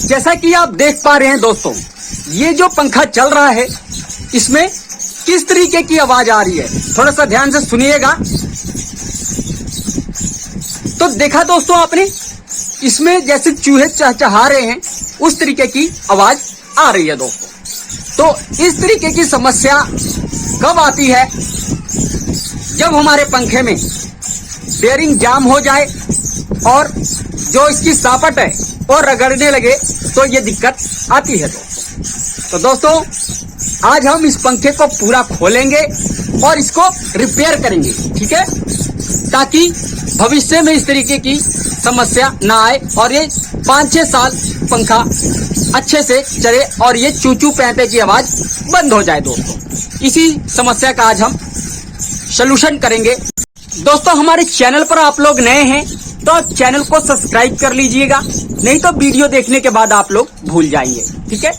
जैसा कि आप देख पा रहे हैं दोस्तों, ये जो पंखा चल रहा है इसमें किस तरीके की आवाज आ रही है, थोड़ा सा ध्यान से सुनिएगा। तो देखा दोस्तों आपने, इसमें जैसे चूहे चहचहा रहे हैं उस तरीके की आवाज आ रही है दोस्तों। तो इस तरीके की समस्या कब आती है? जब हमारे पंखे में बेयरिंग जाम हो जाए और जो इसकी सापट है वो रगड़ने लगे तो ये दिक्कत आती है दोस्तों। तो दोस्तों आज हम इस पंखे को पूरा खोलेंगे और इसको रिपेयर करेंगे, ठीक है, ताकि भविष्य में इस तरीके की समस्या ना आए और ये 5-6 साल पंखा अच्छे से चले और ये चूचू पैंपे की आवाज बंद हो जाए दोस्तों। इसी समस्या का आज हम सलूशन करेंगे। दोस्तों हमारे चैनल पर आप लोग नए हैं तो चैनल को सब्सक्राइब कर लीजिएगा, नहीं तो वीडियो देखने के बाद आप लोग भूल जाएंगे, ठीक है,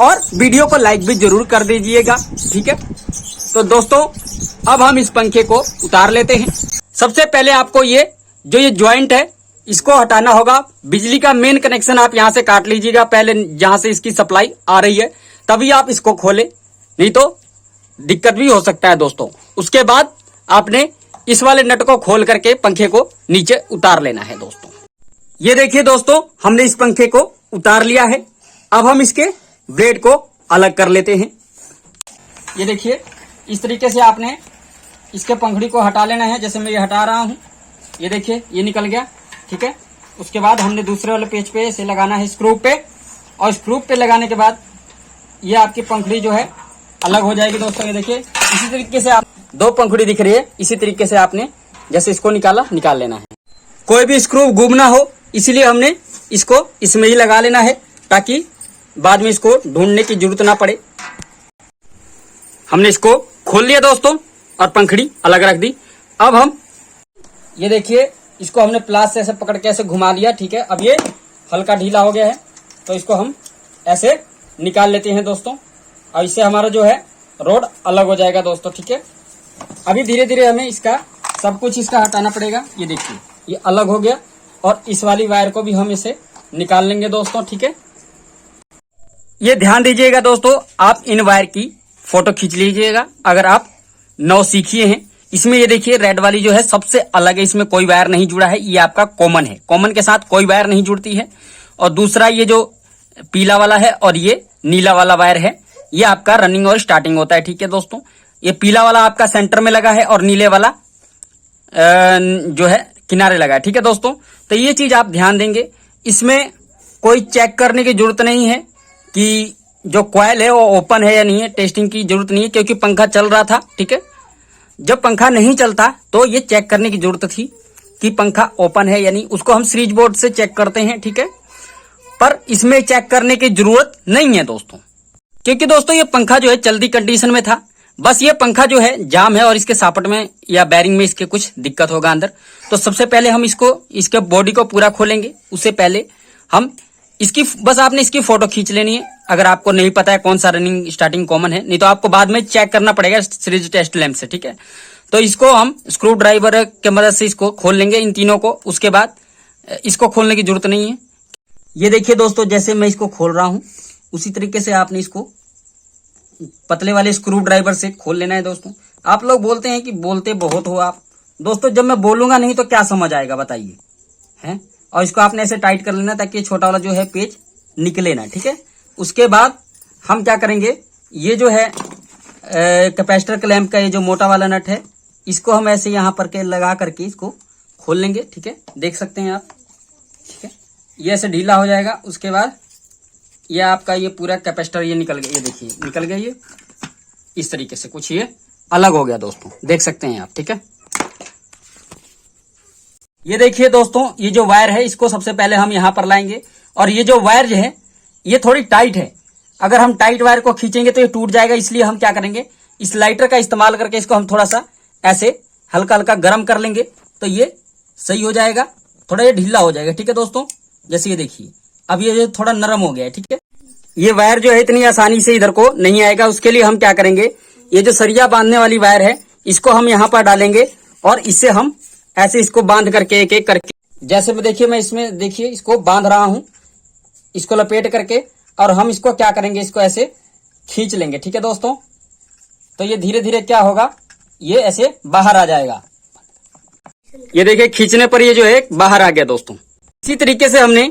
और वीडियो को लाइक भी जरूर कर दीजिएगा, ठीक है। तो दोस्तों अब हम इस पंखे को उतार लेते हैं। सबसे पहले आपको ये ज्वाइंट है इसको हटाना होगा। बिजली का मेन कनेक्शन आप यहाँ से काट लीजिएगा पहले, जहां से इसकी सप्लाई आ रही है, तभी आप इसको खोलें, नहीं तो दिक्कत भी हो सकता है दोस्तों। उसके बाद आपने इस वाले नट को खोल करके पंखे को नीचे उतार लेना है दोस्तों। ये देखिए दोस्तों, हमने इस पंखे को उतार लिया है। अब हम इसके ब्लेड को अलग कर लेते हैं। ये देखिए इस तरीके से आपने इसके पंखड़ी को हटा लेना है, जैसे मैं ये हटा रहा हूं। ये देखिए ये निकल गया, ठीक है। उसके बाद हमने दूसरे वाले पेज पे इसे लगाना है स्क्रू पे, और स्क्रू पे लगाने के बाद ये आपकी पंखड़ी जो है अलग हो जाएगी दोस्तों। ये देखिए इसी तरीके से आप 2 पंखड़ी दिख रही है, इसी तरीके से आपने जैसे इसको निकाल लेना है। कोई भी स्क्रू गुम ना हो, इसीलिए हमने इसको इसमें ही लगा लेना है, ताकि बाद में इसको ढूंढने की जरूरत ना पड़े। हमने इसको खोल लिया दोस्तों और पंखड़ी अलग रख दी। अब हम ये देखिए इसको हमने प्लास से ऐसे पकड़ के ऐसे घुमा लिया, ठीक है। अब ये हल्का ढीला हो गया है, तो इसको हम ऐसे निकाल लेते हैं दोस्तों। अब इससे हमारा जो है रोड अलग हो जाएगा दोस्तों, ठीक है। अभी धीरे धीरे हमें इसका सब कुछ इसका हटाना पड़ेगा। ये देखिए ये अलग हो गया, और इस वाली वायर को भी हम इसे निकाल लेंगे दोस्तों, ठीक है। ये ध्यान दीजिएगा दोस्तों, आप इन वायर की फोटो खींच लीजिएगा अगर आप नौ सीखिए हैं। इसमें ये देखिए रेड वाली जो है सबसे अलग है, इसमें कोई वायर नहीं जुड़ा है, ये आपका कॉमन है, कॉमन के साथ कोई वायर नहीं जुड़ती है। और दूसरा ये जो पीला वाला है और ये नीला वाला वायर है, ये आपका रनिंग और स्टार्टिंग होता है, ठीक है दोस्तों। ये पीला वाला आपका सेंटर में लगा है और नीले वाला जो है किनारे लगा है, ठीक है दोस्तों। तो ये चीज आप ध्यान देंगे। इसमें कोई चेक करने की जरूरत नहीं है कि जो कॉइल है वो ओपन है या नहीं है, टेस्टिंग की जरूरत नहीं है, क्योंकि पंखा चल रहा था, ठीक है। जब पंखा नहीं चलता तो ये चेक करने की जरूरत थी कि पंखा ओपन है या नहीं, उसको हम स्विच बोर्ड से चेक करते हैं, ठीक है। पर इसमें चेक करने की जरूरत नहीं है दोस्तों, क्योंकि दोस्तों ये पंखा जो है चलती कंडीशन में था। बस ये पंखा जो है जाम है और इसके सापट में या बैरिंग में इसके कुछ दिक्कत होगा अंदर। तो सबसे पहले हम इसके बॉडी को पूरा खोलेंगे। उससे पहले हम बस आपने इसकी फोटो खींच लेनी है, अगर आपको नहीं पता है कौन सा रनिंग स्टार्टिंग कॉमन है, नहीं तो आपको बाद में चेक करना पड़ेगा सीरीज टेस्ट लैंप से, ठीक है। तो इसको हम स्क्रू ड्राइवर के मदद से इसको खोल लेंगे इन तीनों को। उसके बाद इसको खोलने की जरूरत नहीं है। ये देखिए दोस्तों, जैसे मैं इसको खोल रहा हूं उसी तरीके से आपने इसको पतले वाले स्क्रू ड्राइवर से खोल लेना है दोस्तों। आप लोग बोलते हैं कि बोलते बहुत हो आप दोस्तों, जब मैं बोलूंगा नहीं तो क्या समझ आएगा बताइए, हैं। और इसको आपने ऐसे टाइट कर लेना ताकि छोटा वाला जो है पेज निकले ना, ठीक है। उसके बाद हम क्या करेंगे, ये जो है कैपेसिटर क्लैंप का ये जो मोटा वाला नट है, इसको हम ऐसे यहाँ पर के लगा करके इसको खोल लेंगे, ठीक है। देख सकते हैं आप, ठीक है। ये ऐसे ढीला हो जाएगा। उसके बाद ये आपका ये पूरा कैपेसिटर ये निकल गया, ये देखिए निकल गया, ये इस तरीके से कुछ ये अलग हो गया दोस्तों, देख सकते हैं आप, ठीक है। ये देखिए दोस्तों, ये जो वायर है इसको सबसे पहले हम यहाँ पर लाएंगे, और ये जो वायर जो है ये थोड़ी टाइट है। अगर हम टाइट वायर को खींचेंगे तो ये टूट जाएगा, इसलिए हम क्या करेंगे, इस लाइटर का इस्तेमाल करके इसको हम थोड़ा सा ऐसे हल्का हल्का गर्म कर लेंगे, तो ये सही हो जाएगा, थोड़ा ये ढीला हो जाएगा, ठीक है दोस्तों। जैसे ये देखिए अब ये थोड़ा नरम हो गया है, ठीक है। ये वायर जो है इतनी आसानी से इधर को नहीं आएगा, उसके लिए हम क्या करेंगे, ये जो सरिया बांधने वाली वायर है इसको हम यहाँ पर डालेंगे, और इससे हम ऐसे इसको बांध करके एक एक करके, जैसे मैं देखिए मैं इसमें देखिए इसको बांध रहा हूं, इसको लपेट करके और हम इसको क्या करेंगे, इसको ऐसे खींच लेंगे। ठीक है दोस्तों, तो ये धीरे धीरे क्या होगा, ये ऐसे बाहर आ जाएगा। ये देखिए खींचने पर ये जो है बाहर आ गया दोस्तों। इसी तरीके से हमने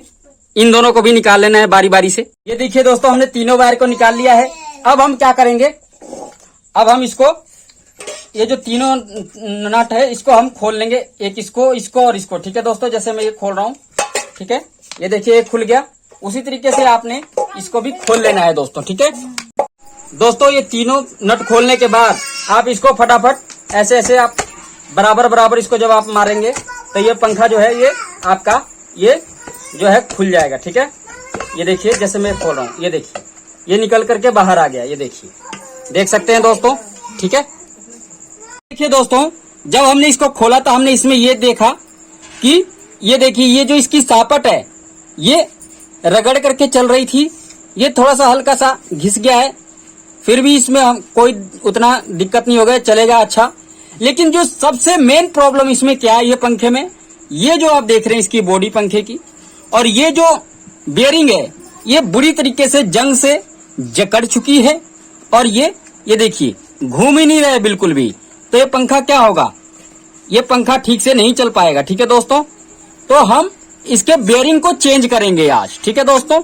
इन दोनों को भी निकाल लेना है बारी बारी से। ये देखिए दोस्तों हमने तीनों वायर को निकाल लिया है। अब हम क्या करेंगे, अब हम इसको, ये जो तीनों नट है इसको हम खोल लेंगे, एक इसको, इसको और इसको। ठीक है दोस्तों, जैसे मैं ये खोल रहा हूँ, ठीक है, ये देखिए ये खुल गया। उसी तरीके से आपने इसको भी खोल लेना है दोस्तों। ठीक है दोस्तों, ये तीनों नट खोलने के बाद आप इसको फटाफट ऐसे ऐसे आप बराबर बराबर इसको जब आप मारेंगे तो ये पंखा जो है ये आपका ये जो है खुल जाएगा। ठीक है, ये देखिए जैसे मैं खोल रहा हूँ, ये देखिए ये निकल करके बाहर आ गया, ये देखिए, देख सकते हैं दोस्तों। ठीक है, देखिए दोस्तों जब हमने इसको खोला तो हमने इसमें ये देखा कि ये देखिए ये जो इसकी सापट है ये रगड़ करके चल रही थी, ये थोड़ा सा हल्का सा घिस गया है, फिर भी इसमें हम कोई उतना दिक्कत नहीं हो गया, चलेगा अच्छा। लेकिन जो सबसे मेन प्रॉब्लम इसमें क्या है, ये पंखे में, ये जो आप देख रहे हैं इसकी बॉडी पंखे की, और ये जो बेयरिंग है ये बुरी तरीके से जंग से जकड़ चुकी है और ये देखिए घूम ही नहीं रहा है बिल्कुल भी। तो ये पंखा क्या होगा, ये पंखा ठीक से नहीं चल पाएगा। ठीक है दोस्तों, तो हम इसके बेयरिंग को चेंज करेंगे आज। ठीक है दोस्तों,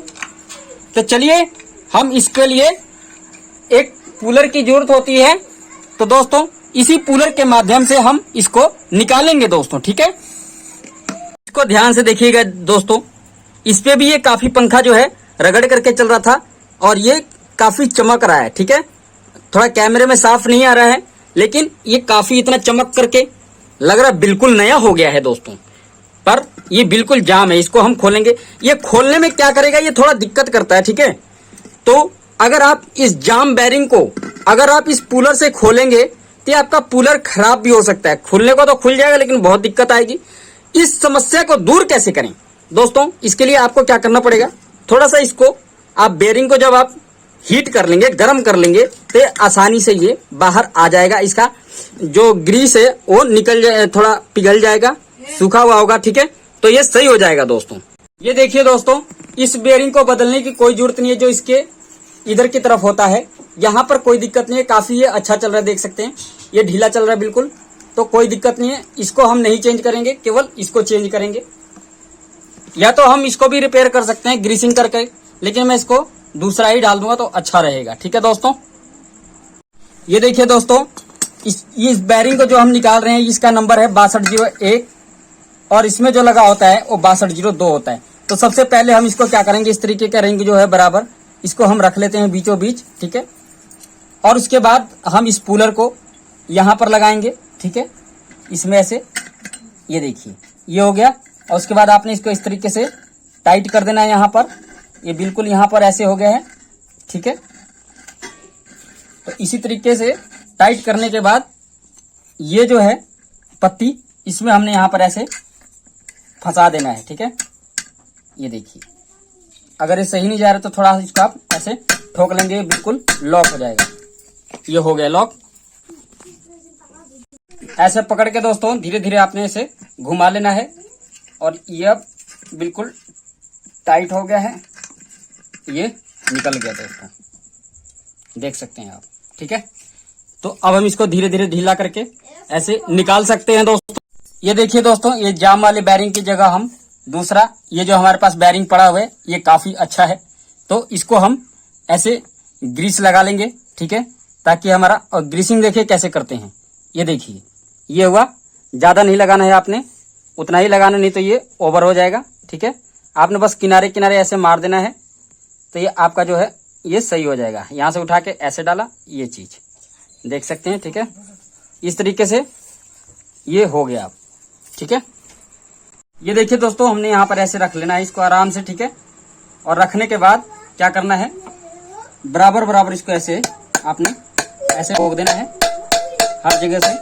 तो चलिए हम इसके लिए एक पुलर की जरूरत होती है, तो दोस्तों इसी पुलर के माध्यम से हम इसको निकालेंगे दोस्तों। ठीक है, इसको ध्यान से देखिएगा दोस्तों, इस पे भी ये काफी पंखा जो है रगड़ करके चल रहा था और ये काफी चमक रहा है। ठीक है, थोड़ा कैमरे में साफ नहीं आ रहा है, लेकिन ये काफी इतना चमक करके लग रहा है बिल्कुल नया हो गया है दोस्तों, पर ये बिल्कुल जाम है। इसको हम खोलेंगे, ये खोलने में क्या करेगा, ये थोड़ा दिक्कत करता है। ठीक है, तो अगर आप इस जाम बेरिंग को अगर आप इस पुलर से खोलेंगे तो आपका पुलर खराब भी हो सकता है। खुलने को तो खुल जाएगा लेकिन बहुत दिक्कत आएगी। इस समस्या को दूर कैसे करें दोस्तों, इसके लिए आपको क्या करना पड़ेगा, थोड़ा सा इसको आप बेरिंग को जब आप हीट कर लेंगे, गर्म कर लेंगे, तो आसानी से ये बाहर आ जाएगा। इसका जो ग्रीस है वो निकल जाए, थोड़ा पिघल जाएगा, सूखा हुआ होगा। ठीक है, तो ये सही हो जाएगा दोस्तों। ये देखिए दोस्तों, इस बेरिंग को बदलने की कोई जरूरत नहीं है, जो इसके इधर की तरफ होता है यहाँ पर कोई दिक्कत नहीं है, काफी ये अच्छा चल रहा है, देख सकते हैं ये ढीला चल रहा है बिल्कुल, तो कोई दिक्कत नहीं है। इसको हम नहीं चेंज करेंगे, केवल इसको चेंज करेंगे। या तो हम इसको भी रिपेयर कर सकते हैं ग्रीसिंग करके, लेकिन मैं इसको दूसरा ही डाल दूंगा तो अच्छा रहेगा। ठीक है दोस्तों, ये देखिए दोस्तों, इस बेरिंग को जो हम निकाल रहे हैं इसका नंबर है 6201 और इसमें जो लगा होता है वो 6202 होता है। तो सबसे पहले हम इसको क्या करेंगे, इस तरीके का रिंग जो है बराबर इसको हम रख लेते हैं बीचों बीच। ठीक है, और उसके बाद हम इस पुलर को यहाँ पर लगाएंगे। ठीक है, इसमें ऐसे, ये देखिए ये हो गया, और उसके बाद आपने इसको इस तरीके से टाइट कर देना है यहाँ पर, ये बिल्कुल यहाँ पर ऐसे हो गया है। ठीक है, तो इसी तरीके से टाइट करने के बाद ये जो है पत्ती इसमें हमने यहाँ पर ऐसे फंसा देना है। ठीक है, ये देखिए, अगर ये सही नहीं जा रहा तो थोड़ा इसको आप ऐसे ठोक लेंगे, बिल्कुल लॉक हो जाएगा। ये हो गया लॉक। ऐसे पकड़ के दोस्तों धीरे धीरे आपने इसे घुमा लेना है और ये अब बिल्कुल टाइट हो गया है, ये निकल गया दोस्तों, देख सकते हैं आप। ठीक है, तो अब हम इसको धीरे धीरे ढीला करके ऐसे निकाल सकते हैं दोस्तों। ये देखिए दोस्तों, ये जाम वाले बेरिंग की जगह हम दूसरा ये जो हमारे पास बेरिंग पड़ा हुआ है ये काफी अच्छा है, तो इसको हम ऐसे ग्रीस लगा लेंगे। ठीक है, ताकि हमारा, और ग्रीसिंग देखिए कैसे करते हैं, ये देखिए ये हुआ, ज्यादा नहीं लगाना है आपने, उतना ही लगाना, नहीं तो ये ओवर हो जाएगा। ठीक है, आपने बस किनारे किनारे ऐसे मार देना है, तो ये आपका जो है ये सही हो जाएगा। यहाँ से उठा के ऐसे डाला, ये चीज देख सकते हैं। ठीक है, इस तरीके से ये हो गया। ठीक है, ये देखिए दोस्तों, हमने यहाँ पर ऐसे रख लेना है इसको आराम से। ठीक है, और रखने के बाद क्या करना है, बराबर बराबर इसको ऐसे आपने ऐसे ठोक देना है हर जगह से।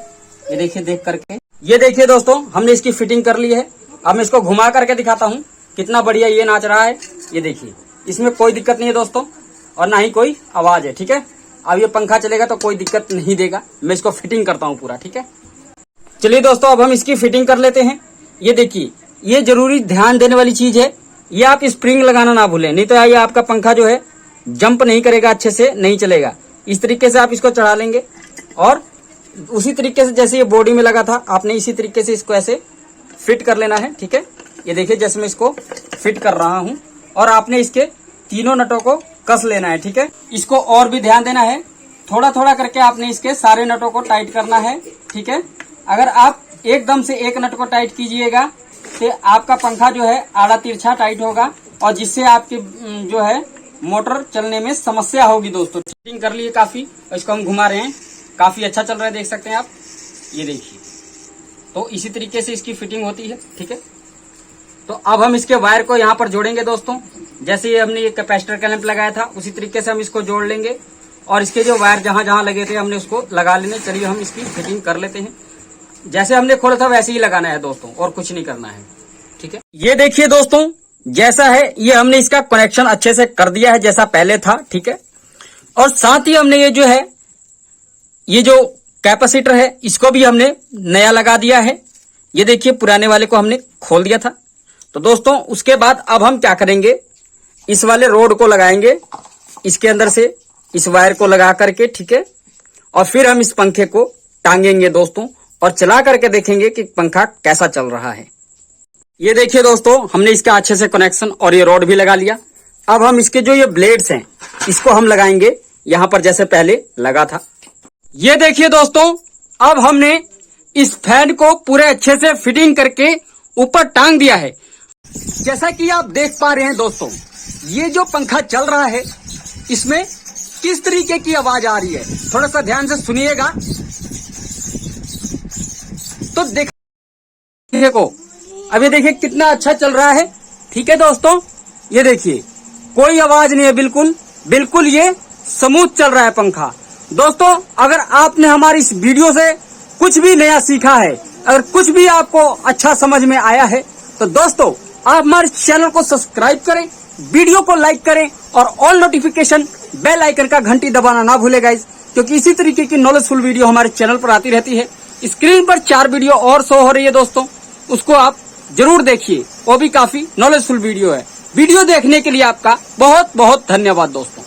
ये देखिए देख करके, ये देखिए दोस्तों, हमने इसकी फिटिंग कर ली है। अब मैं इसको घुमा करके दिखाता हूँ कितना बढ़िया ये नाच रहा है। ये देखिए, इसमें कोई दिक्कत नहीं है दोस्तों, और ना ही कोई आवाज है। ठीक है, अब ये पंखा चलेगा तो कोई दिक्कत नहीं देगा। मैं इसको फिटिंग करता हूँ पूरा। ठीक है, चलिए दोस्तों, अब हम इसकी फिटिंग कर लेते हैं। ये देखिए, ये जरूरी ध्यान देने वाली चीज है ये आप स्प्रिंग लगाना ना भूलें, नहीं तो ये आपका पंखा जो है जंप नहीं करेगा, अच्छे से नहीं चलेगा। इस तरीके से आप इसको चढ़ा लेंगे और उसी तरीके से जैसे ये बॉडी में लगा था आपने इसी तरीके से इसको ऐसे फिट कर लेना है। ठीक है, ये देखिए जैसे मैं इसको फिट कर रहा हूं और आपने इसके तीनों नटों को कस लेना है। ठीक है, इसको और भी ध्यान देना है, थोड़ा थोड़ा करके आपने इसके सारे नटों को टाइट करना है। ठीक है, अगर आप एकदम से एक नट को टाइट कीजिएगा तो आपका पंखा जो है आड़ा तिरछा टाइट होगा और जिससे आपकी जो है मोटर चलने में समस्या होगी। दोस्तों फिटिंग कर लिए काफी, इसको हम घुमा रहे हैं, काफी अच्छा चल रहा है, देख सकते हैं आप, ये देखिए। तो इसी तरीके से इसकी फिटिंग होती है। ठीक है, तो अब हम इसके वायर को यहाँ पर जोड़ेंगे दोस्तों। जैसे ये हमने ये कैपेसिटर का लैंप लगाया था उसी तरीके से हम इसको जोड़ लेंगे और इसके जो वायर जहां जहां लगे थे हमने उसको लगा लेने। चलिए हम इसकी फिटिंग कर लेते हैं। जैसे हमने खोला था वैसे ही लगाना है दोस्तों, और कुछ नहीं करना है। ठीक है, ये देखिए दोस्तों जैसा है ये हमने इसका कनेक्शन अच्छे से कर दिया है जैसा पहले था। ठीक है, और साथ ही हमने ये जो है ये जो कैपेसिटर है इसको भी हमने नया लगा दिया है। ये देखिए पुराने वाले को हमने खोल दिया था। तो दोस्तों उसके बाद अब हम क्या करेंगे, इस वाले रोड को लगाएंगे इसके अंदर से, इस वायर को लगा करके। ठीक है, और फिर हम इस पंखे को टांगेंगे दोस्तों और चला करके देखेंगे कि पंखा कैसा चल रहा है। ये देखिए दोस्तों हमने इसका अच्छे से कनेक्शन और ये रोड भी लगा लिया। अब हम इसके जो ये ब्लेड्स हैं इसको हम लगाएंगे यहां पर जैसे पहले लगा था। ये देखिए दोस्तों अब हमने इस फैन को पूरे अच्छे से फिटिंग करके ऊपर टांग दिया है। जैसा कि आप देख पा रहे हैं दोस्तों, ये जो पंखा चल रहा है इसमें किस तरीके की आवाज आ रही है, थोड़ा सा ध्यान से सुनिएगा। तो देखो अब ये देखिए कितना अच्छा चल रहा है। ठीक है दोस्तों, ये देखिए कोई आवाज नहीं है, बिल्कुल ये स्मूथ चल रहा है पंखा। दोस्तों अगर आपने हमारी इस वीडियो से कुछ भी नया सीखा है, अगर कुछ भी आपको अच्छा समझ में आया है, तो दोस्तों आप हमारे चैनल को सब्सक्राइब करें, वीडियो को लाइक करें और ऑल नोटिफिकेशन बेल आइकन का घंटी दबाना ना भूलें गाइस, क्योंकि इसी तरीके की नॉलेजफुल वीडियो हमारे चैनल पर आती रहती है। स्क्रीन पर 4 वीडियो और शो हो रही है दोस्तों, उसको आप जरूर देखिए, वो भी काफी नॉलेजफुल वीडियो है। वीडियो देखने के लिए आपका बहुत बहुत धन्यवाद दोस्तों।